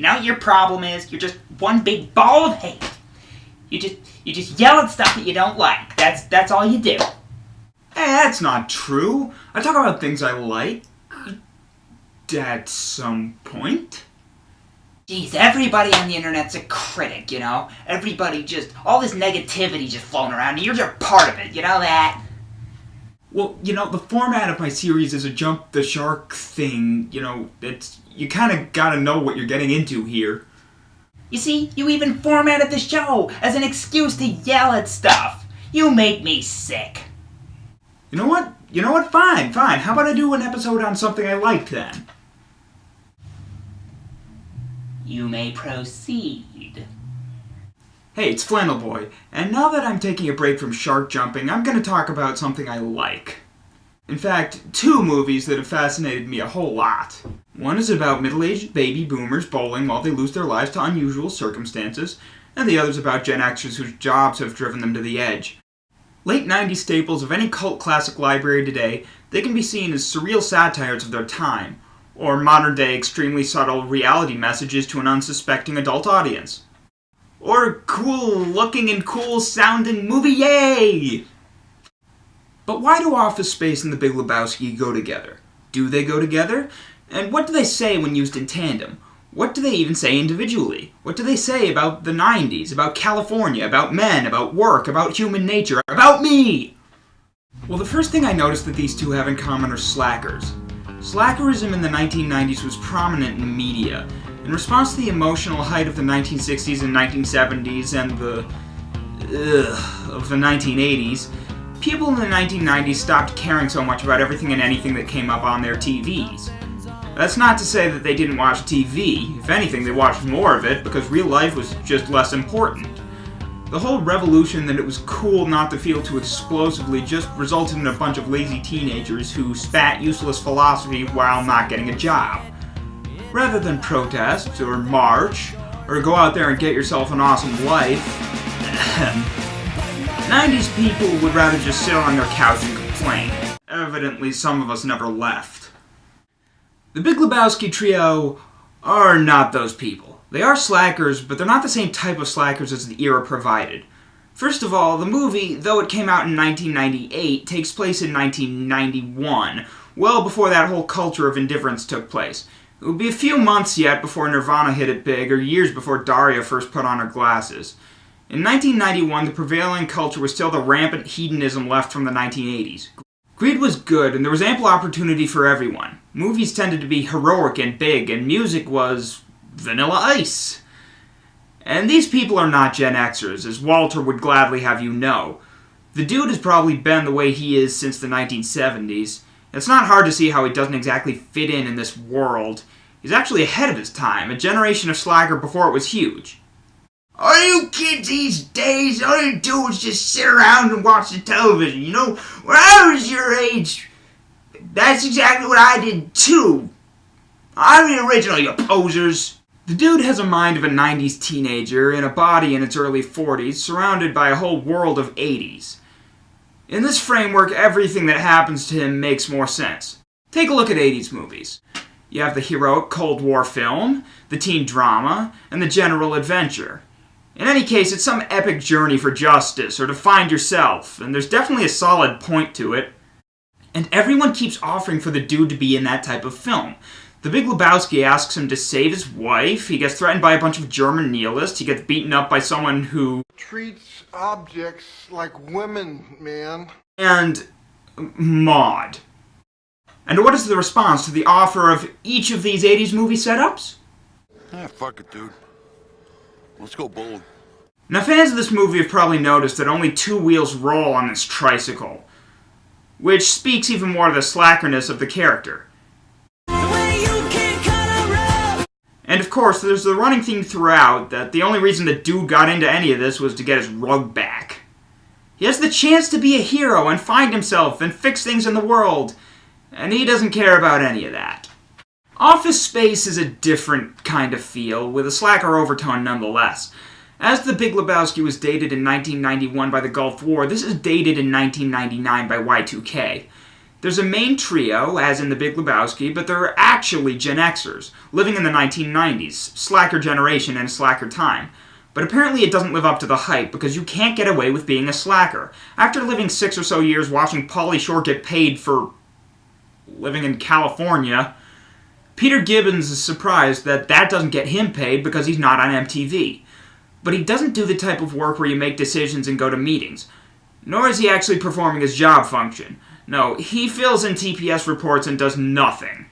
You know, your problem is you're just one big ball of hate. You just yell at stuff that you don't like. That's all you do. That's not true. I talk about things I like. At some point. Jeez, everybody on the internet's a critic, you know? Everybody all this negativity just floating around, and you're just part of it, you know that? Well, you know, the format of my series is a jump the shark thing, you know, you kinda gotta know what you're getting into here. You see, you even formatted the show as an excuse to yell at stuff. You make me sick. You know what? Fine. How about I do an episode on something I like then? You may proceed. Hey, it's Flannel Boy, and now that I'm taking a break from shark jumping, I'm going to talk about something I like. In fact, two movies that have fascinated me a whole lot. One is about middle-aged baby boomers bowling while they lose their lives to unusual circumstances, and the other's about Gen Xers whose jobs have driven them to the edge. Late 90s staples of any cult classic library today, they can be seen as surreal satires of their time, or modern-day extremely subtle reality messages to an unsuspecting adult audience. Or cool-looking and cool-sounding movie, yay! But why do Office Space and The Big Lebowski go together? Do they go together? And what do they say when used in tandem? What do they even say individually? What do they say about the 90s, about California, about men, about work, about human nature, about me? Well, the first thing I noticed that these two have in common are slackers. Slackerism in the 1990s was prominent in media. In response to the emotional height of the 1960s and 1970s and of the 1980s, people in the 1990s stopped caring so much about everything and anything that came up on their TVs. That's not to say that they didn't watch TV. If anything, they watched more of it because real life was just less important. The whole revolution that it was cool not to feel too explosively just resulted in a bunch of lazy teenagers who spat useless philosophy while not getting a job. Rather than protest, or march, or go out there and get yourself an awesome life, 90s people would rather just sit on their couch and complain. Evidently, some of us never left. The Big Lebowski trio are not those people. They are slackers, but they're not the same type of slackers as the era provided. First of all, the movie, though it came out in 1998, takes place in 1991, well before that whole culture of indifference took place. It would be a few months yet before Nirvana hit it big, or years before Daria first put on her glasses. In 1991, the prevailing culture was still the rampant hedonism left from the 1980s. Greed was good, and there was ample opportunity for everyone. Movies tended to be heroic and big, and music was Vanilla Ice. And these people are not Gen Xers, as Walter would gladly have you know. The dude has probably been the way he is since the 1970s. It's not hard to see how he doesn't exactly fit in this world. He's actually ahead of his time, a generation of slacker before it was huge. All you kids these days, all you do is just sit around and watch the television, you know? When I was your age, that's exactly what I did too. I'm the original, you posers. The dude has a mind of a 90s teenager and a body in its early 40s, surrounded by a whole world of 80s. In this framework, everything that happens to him makes more sense. Take a look at 80s movies. You have the heroic Cold War film, the teen drama, and the general adventure. In any case, it's some epic journey for justice, or to find yourself, and there's definitely a solid point to it. And everyone keeps offering for the dude to be in that type of film. The Big Lebowski asks him to save his wife, he gets threatened by a bunch of German nihilists, he gets beaten up by someone who treats objects like women, man. And Maud. And what is the response to the offer of each of these 80s movie setups? Fuck it, dude. Let's go bold. Now, fans of this movie have probably noticed that only two wheels roll on this tricycle, which speaks even more to the slackerness of the character. And of course, there's the running theme throughout that the only reason the dude got into any of this was to get his rug back. He has the chance to be a hero and find himself and fix things in the world, and he doesn't care about any of that. Office Space is a different kind of feel, with a slacker overtone nonetheless. As The Big Lebowski was dated in 1991 by the Gulf War, this is dated in 1999 by Y2K. There's a main trio, as in The Big Lebowski, but they're actually Gen Xers, living in the 1990s, slacker generation and a slacker time. But apparently it doesn't live up to the hype, because you can't get away with being a slacker. After living 6 or so years watching Pauly Shore get paid for living in California, Peter Gibbons is surprised that doesn't get him paid because he's not on MTV. But he doesn't do the type of work where you make decisions and go to meetings. Nor is he actually performing his job function. No, he fills in TPS reports and does nothing.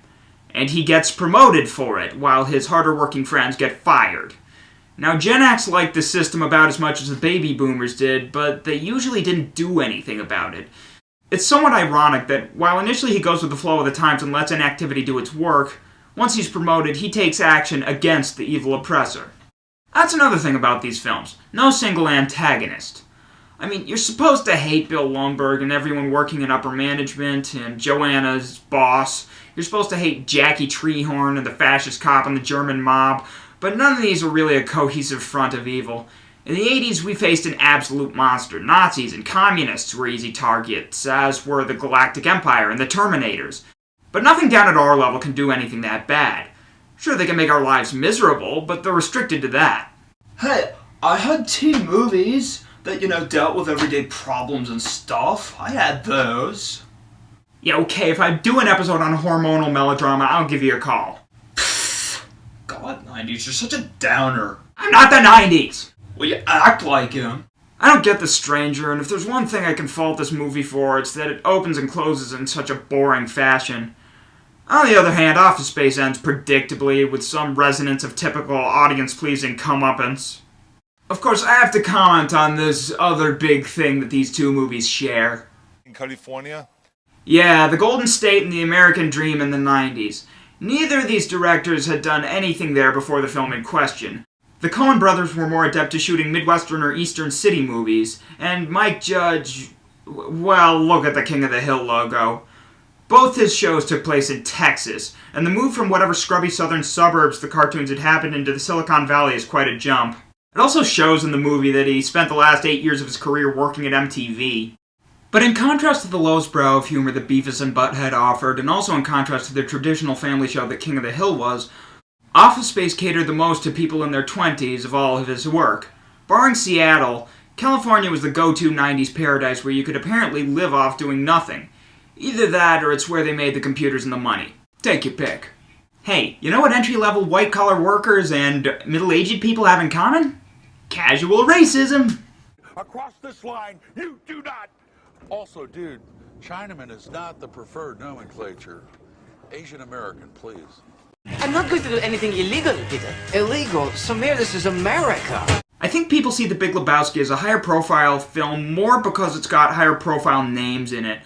And he gets promoted for it, while his harder working friends get fired. Now, Gen X liked the system about as much as the baby boomers did, but they usually didn't do anything about it. It's somewhat ironic that while initially he goes with the flow of the times and lets inactivity do its work, once he's promoted, he takes action against the evil oppressor. That's another thing about these films. No single antagonist. I mean, you're supposed to hate Bill Lumbergh and everyone working in upper management and Joanna's boss. You're supposed to hate Jackie Treehorn and the fascist cop and the German mob, but none of these are really a cohesive front of evil. In the 80s, we faced an absolute monster. Nazis and communists were easy targets, as were the Galactic Empire and the Terminators. But nothing down at our level can do anything that bad. Sure, they can make our lives miserable, but they're restricted to that. Hey, I had teen movies that, dealt with everyday problems and stuff. I had those. Yeah, okay, if I do an episode on hormonal melodrama, I'll give you a call. God, 90s, you're such a downer. I'm not the 90s! Well, you act like him. I don't get The Stranger, and if there's one thing I can fault this movie for, it's that it opens and closes in such a boring fashion. On the other hand, Office Space ends predictably, with some resonance of typical audience-pleasing comeuppance. Of course, I have to comment on this other big thing that these two movies share. In California? Yeah, the Golden State and the American Dream in the 90s. Neither of these directors had done anything there before the film in question. The Coen brothers were more adept at shooting Midwestern or Eastern City movies, and Mike Judge, well, look at the King of the Hill logo. Both his shows took place in Texas, and the move from whatever scrubby southern suburbs the cartoons had happened into the Silicon Valley is quite a jump. It also shows in the movie that he spent the last 8 years of his career working at MTV. But in contrast to the lowest brow of humor that Beavis and Butthead offered, and also in contrast to the traditional family show that King of the Hill was, Office Space catered the most to people in their 20s of all of his work. Barring Seattle, California was the go-to 90s paradise where you could apparently live off doing nothing. Either that, or it's where they made the computers and the money. Take your pick. Hey, you know what entry-level white-collar workers and middle-aged people have in common? Casual racism! Across this line, you do not! Also, dude, Chinaman is not the preferred nomenclature. Asian American, please. I'm not going to do anything illegal, Peter. Illegal? Samir, this is America. I think people see The Big Lebowski as a higher-profile film more because it's got higher-profile names in it.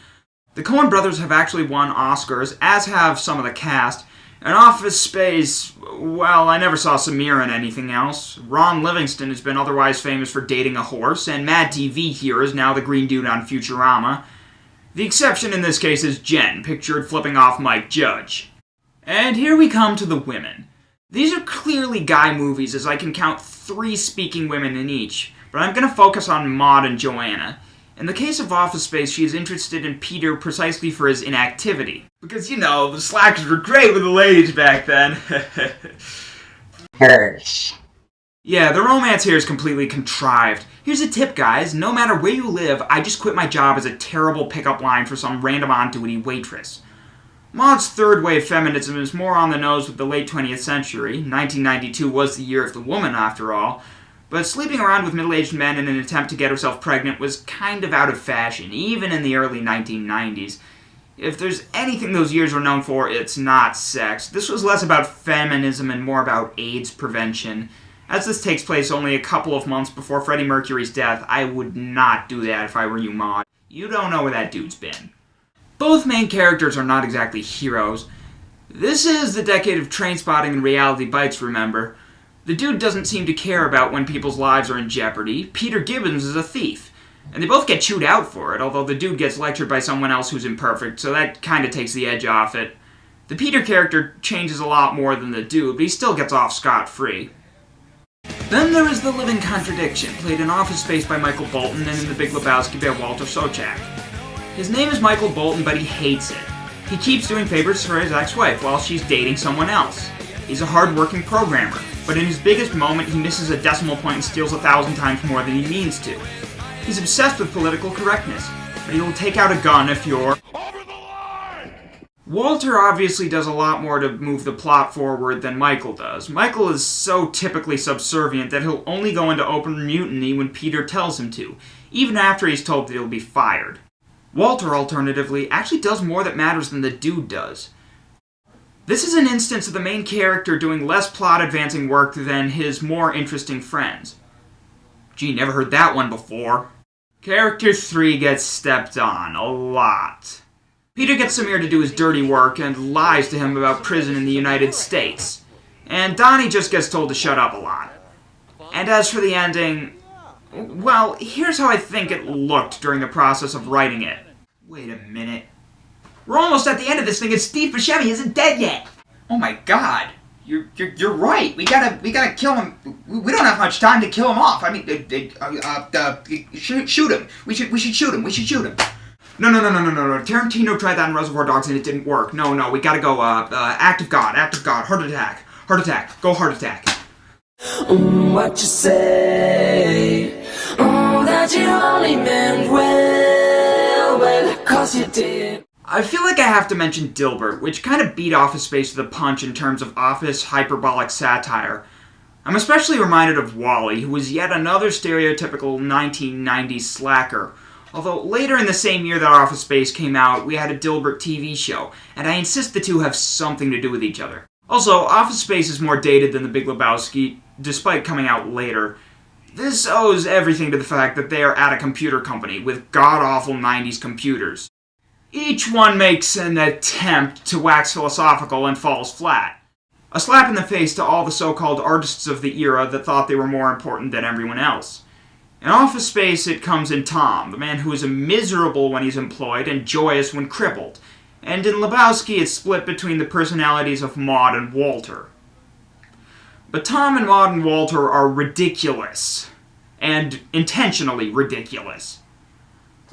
The Coen brothers have actually won Oscars, as have some of the cast. And Office Space, well, I never saw Samir in anything else. Ron Livingston has been otherwise famous for dating a horse, and Mad TV here is now the green dude on Futurama. The exception in this case is Jen, pictured flipping off Mike Judge. And here we come to the women. These are clearly guy movies, as I can count 3 speaking women in each, but I'm going to focus on Maud and Joanna. In the case of Office Space, she is interested in Peter precisely for his inactivity. Because, the slackers were great with the ladies back then. Yeah, the romance here is completely contrived. Here's a tip, guys. No matter where you live, I just quit my job as a terrible pickup line for some random on-duty waitress. Maud's third wave feminism is more on the nose with the late 20th century. 1992 was the year of the woman, after all. But sleeping around with middle-aged men in an attempt to get herself pregnant was kind of out of fashion, even in the early 1990s. If there's anything those years were known for, it's not sex. This was less about feminism and more about AIDS prevention. As this takes place only a couple of months before Freddie Mercury's death, I would not do that if I were you, Maud. You don't know where that dude's been. Both main characters are not exactly heroes. This is the decade of Trainspotting and Reality Bites, remember? The dude doesn't seem to care about when people's lives are in jeopardy. Peter Gibbons is a thief. And they both get chewed out for it, although the dude gets lectured by someone else who's imperfect, so that kinda takes the edge off it. The Peter character changes a lot more than the dude, but he still gets off scot-free. Then there is the living contradiction, played in Office Space by Michael Bolton and in The Big Lebowski by Walter Sobchak. His name is Michael Bolton, but he hates it. He keeps doing favors for his ex-wife while she's dating someone else. He's a hard-working programmer, but in his biggest moment he misses a decimal point and steals 1,000 times more than he means to. He's obsessed with political correctness, but he will take out a gun if you're Over the line! Walter obviously does a lot more to move the plot forward than Michael does. Michael is so typically subservient that he'll only go into open mutiny when Peter tells him to, even after he's told that he'll be fired. Walter, alternatively, actually does more that matters than the dude does. This is an instance of the main character doing less plot-advancing work than his more interesting friends. Gee, never heard that one before. Character 3 gets stepped on, a lot. Peter gets Samir to do his dirty work and lies to him about prison in the United States. And Donnie just gets told to shut up a lot. And as for the ending, well, here's how I think it looked during the process of writing it. Wait a minute. We're almost at the end of this thing and Steve Buscemi isn't dead yet! Oh my god. You're right. We gotta kill him. We don't have much time to kill him off. I mean, shoot him. We should shoot him. We should shoot him. No. Tarantino tried that in Reservoir Dogs and it didn't work. No, we gotta go, act of God, heart attack, go heart attack. What you say? That you only meant well, 'cause you did. I feel like I have to mention Dilbert, which kind of beat Office Space with a punch in terms of Office hyperbolic satire. I'm especially reminded of Wally, who was yet another stereotypical 1990s slacker. Although later in the same year that Office Space came out, we had a Dilbert TV show, and I insist the two have something to do with each other. Also, Office Space is more dated than The Big Lebowski, despite coming out later. This owes everything to the fact that they are at a computer company with god-awful 90s computers. Each one makes an attempt to wax philosophical and falls flat. A slap in the face to all the so-called artists of the era that thought they were more important than everyone else. In Office Space, it comes in Tom, the man who is miserable when he's employed and joyous when crippled. And in Lebowski, it's split between the personalities of Maude and Walter. But Tom and Maude and Walter are ridiculous. And intentionally ridiculous.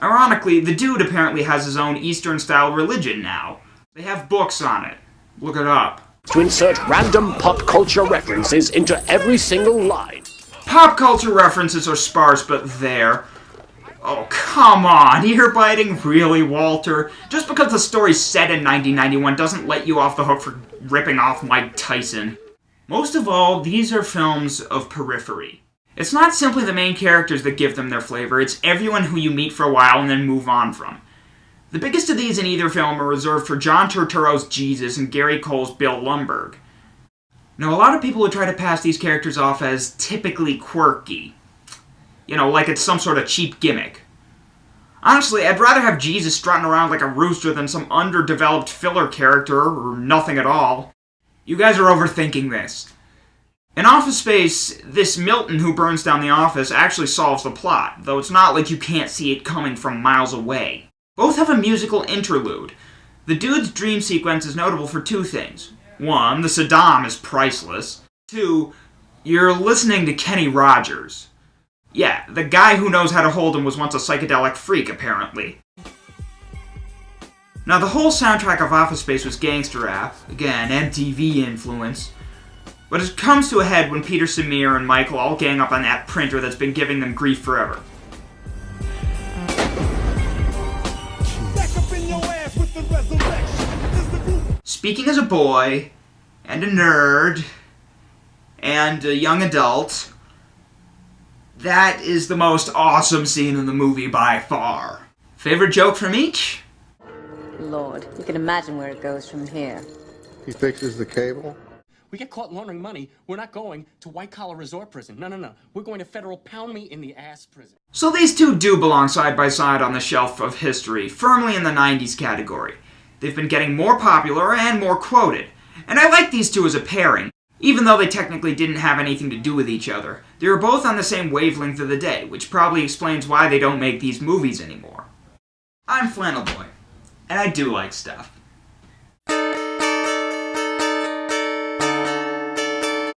Ironically, the dude apparently has his own Eastern-style religion now. They have books on it. Look it up. To insert random pop culture references into every single line. Pop culture references are sparse, but there. Oh, come on, ear-biting? Really, Walter? Just because the story's set in 1991 doesn't let you off the hook for ripping off Mike Tyson. Most of all, these are films of periphery. It's not simply the main characters that give them their flavor, it's everyone who you meet for a while and then move on from. The biggest of these in either film are reserved for John Turturro's Jesus and Gary Cole's Bill Lumbergh. Now, a lot of people would try to pass these characters off as typically quirky. You know, like it's some sort of cheap gimmick. Honestly, I'd rather have Jesus strutting around like a rooster than some underdeveloped filler character, or nothing at all. You guys are overthinking this. In Office Space, this Milton who burns down the office actually solves the plot, though it's not like you can't see it coming from miles away. Both have a musical interlude. The dude's dream sequence is notable for two things. One, the Saddam is priceless. Two, you're listening to Kenny Rogers. Yeah, the guy who knows how to hold him was once a psychedelic freak, apparently. Now, the whole soundtrack of Office Space was gangster rap, again, MTV influence. But it comes to a head when Peter, Samir, and Michael all gang up on that printer that's been giving them grief forever. Speaking as a boy, and a nerd, and a young adult, that is the most awesome scene in the movie by far. Favorite joke from each? Lord, you can imagine where it goes from here. He fixes the cable. We get caught laundering money, we're not going to white-collar resort prison. No. We're going to federal pound-me-in-the-ass prison. So these two do belong side by side on the shelf of history, firmly in the 90s category. They've been getting more popular and more quoted. And I like these two as a pairing, even though they technically didn't have anything to do with each other. They were both on the same wavelength of the day, which probably explains why they don't make these movies anymore. I'm Flannel Boy, and I do like stuff.